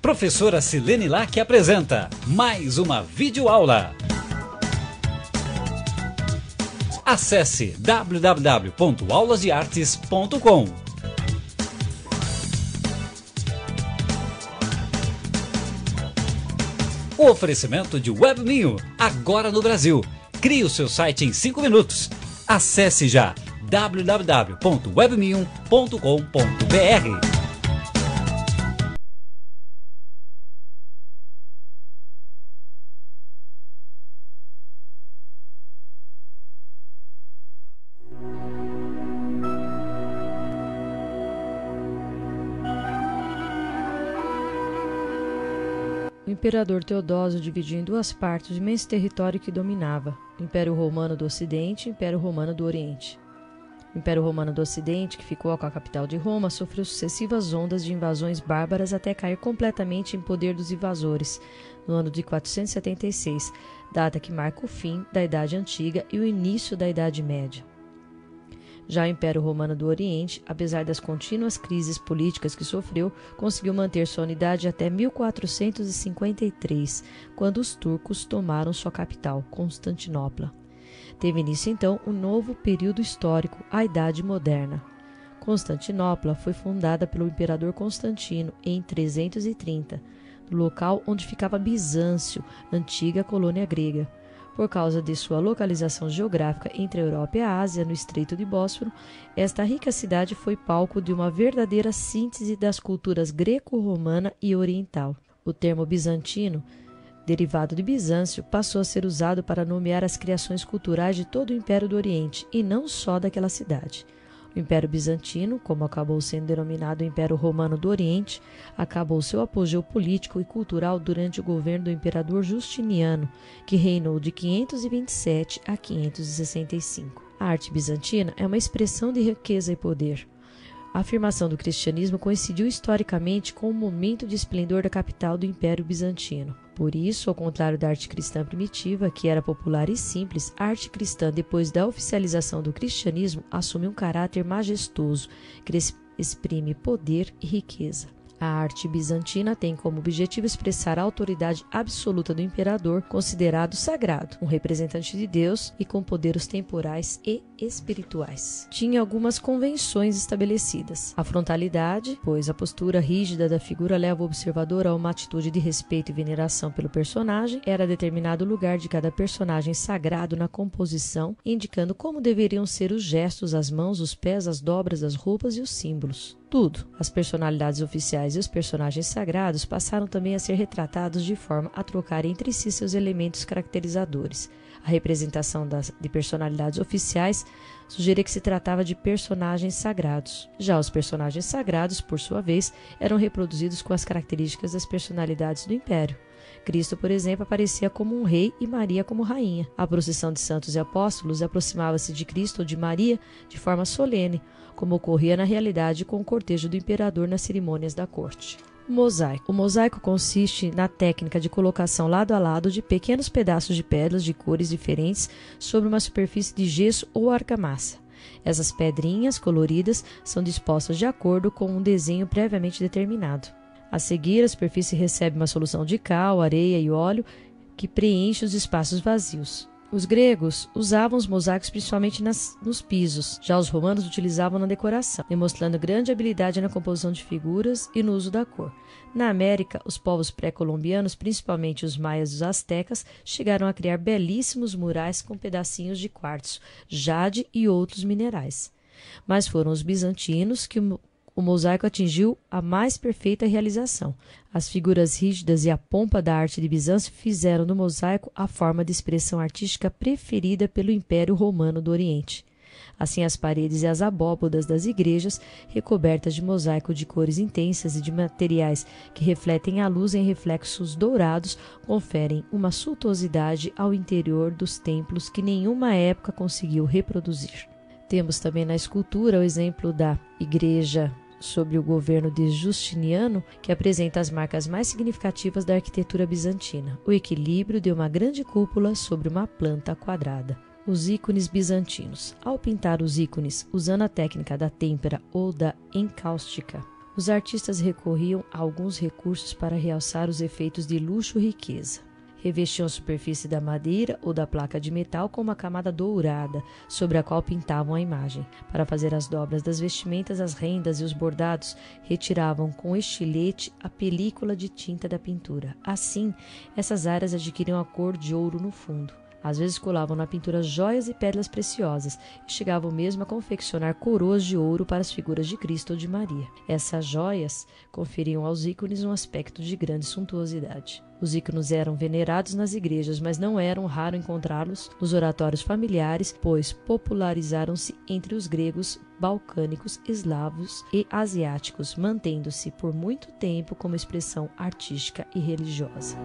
Professora Silene Lac apresenta mais uma videoaula. Acesse www.aulasdeartes.com. O oferecimento de Webminho, agora no Brasil. Crie o seu site em 5 minutos. Acesse já www.webminho.com.br. O imperador Teodósio dividiu em duas partes o imenso território que dominava, o Império Romano do Ocidente e o Império Romano do Oriente. O Império Romano do Ocidente, que ficou com a capital de Roma, sofreu sucessivas ondas de invasões bárbaras até cair completamente em poder dos invasores, no ano de 476, data que marca o fim da Idade Antiga e o início da Idade Média. Já o Império Romano do Oriente, apesar das contínuas crises políticas que sofreu, conseguiu manter sua unidade até 1453, quando os turcos tomaram sua capital, Constantinopla. Teve início então um novo período histórico, a Idade Moderna. Constantinopla foi fundada pelo imperador Constantino em 330, no local onde ficava Bizâncio, antiga colônia grega. Por causa de sua localização geográfica entre a Europa e a Ásia, no Estreito de Bósforo, esta rica cidade foi palco de uma verdadeira síntese das culturas greco-romana e oriental. O termo bizantino, derivado de Bizâncio, passou a ser usado para nomear as criações culturais de todo o Império do Oriente, e não só daquela cidade. O Império Bizantino, como acabou sendo denominado Império Romano do Oriente, acabou seu apogeu político e cultural durante o governo do imperador Justiniano, que reinou de 527 a 565. A arte bizantina é uma expressão de riqueza e poder. A afirmação do cristianismo coincidiu historicamente com o momento de esplendor da capital do Império Bizantino. Por isso, ao contrário da arte cristã primitiva, que era popular e simples, a arte cristã, depois da oficialização do cristianismo, assume um caráter majestoso, que exprime poder e riqueza. A arte bizantina tem como objetivo expressar a autoridade absoluta do imperador, considerado sagrado, um representante de Deus e com poderes temporais e espirituais. Tinha algumas convenções estabelecidas. A frontalidade, pois a postura rígida da figura leva o observador a uma atitude de respeito e veneração pelo personagem. Era determinado o lugar de cada personagem sagrado na composição, indicando como deveriam ser os gestos, as mãos, os pés, as dobras, as roupas e os símbolos. Tudo. As personalidades oficiais e os personagens sagrados passaram também a ser retratados de forma a trocar entre si seus elementos caracterizadores. A representação de personalidades oficiais sugeria que se tratava de personagens sagrados. Já os personagens sagrados, por sua vez, eram reproduzidos com as características das personalidades do Império. Cristo, por exemplo, aparecia como um rei e Maria como rainha. A procissão de santos e apóstolos aproximava-se de Cristo ou de Maria de forma solene, como ocorria na realidade com o cortejo do imperador nas cerimônias da corte. Mosaico. O mosaico consiste na técnica de colocação lado a lado de pequenos pedaços de pedras de cores diferentes sobre uma superfície de gesso ou argamassa. Essas pedrinhas coloridas são dispostas de acordo com um desenho previamente determinado. A seguir, a superfície recebe uma solução de cal, areia e óleo que preenche os espaços vazios. Os gregos usavam os mosaicos principalmente nos pisos, já os romanos utilizavam na decoração, demonstrando grande habilidade na composição de figuras e no uso da cor. Na América, os povos pré-colombianos, principalmente os maias e os astecas, chegaram a criar belíssimos murais com pedacinhos de quartzo, jade e outros minerais. Mas foram os bizantinos que o mosaico atingiu a mais perfeita realização. As figuras rígidas e a pompa da arte de Bizâncio fizeram do mosaico a forma de expressão artística preferida pelo Império Romano do Oriente. Assim, as paredes e as abóbadas das igrejas, recobertas de mosaico de cores intensas e de materiais que refletem a luz em reflexos dourados, conferem uma suntuosidade ao interior dos templos que nenhuma época conseguiu reproduzir. Temos também na escultura o exemplo da igreja sob o governo de Justiniano, que apresenta as marcas mais significativas da arquitetura bizantina, o equilíbrio de uma grande cúpula sobre uma planta quadrada. Os ícones bizantinos. Ao pintar os ícones usando a técnica da têmpera ou da encáustica, Os artistas recorriam a alguns recursos para realçar os efeitos de luxo e riqueza. Revestiam a superfície da madeira ou da placa de metal com uma camada dourada, sobre a qual pintavam a imagem. Para fazer as dobras das vestimentas, as rendas e os bordados, retiravam com estilete a película de tinta da pintura. Assim, essas áreas adquiriam a cor de ouro no fundo. Às vezes colavam na pintura joias e pérolas preciosas e chegavam mesmo a confeccionar coroas de ouro para as figuras de Cristo ou de Maria. Essas joias conferiam aos ícones um aspecto de grande suntuosidade. Os ícones eram venerados nas igrejas, mas não era raro encontrá-los nos oratórios familiares, pois popularizaram-se entre os gregos, balcânicos, eslavos e asiáticos, mantendo-se por muito tempo como expressão artística e religiosa.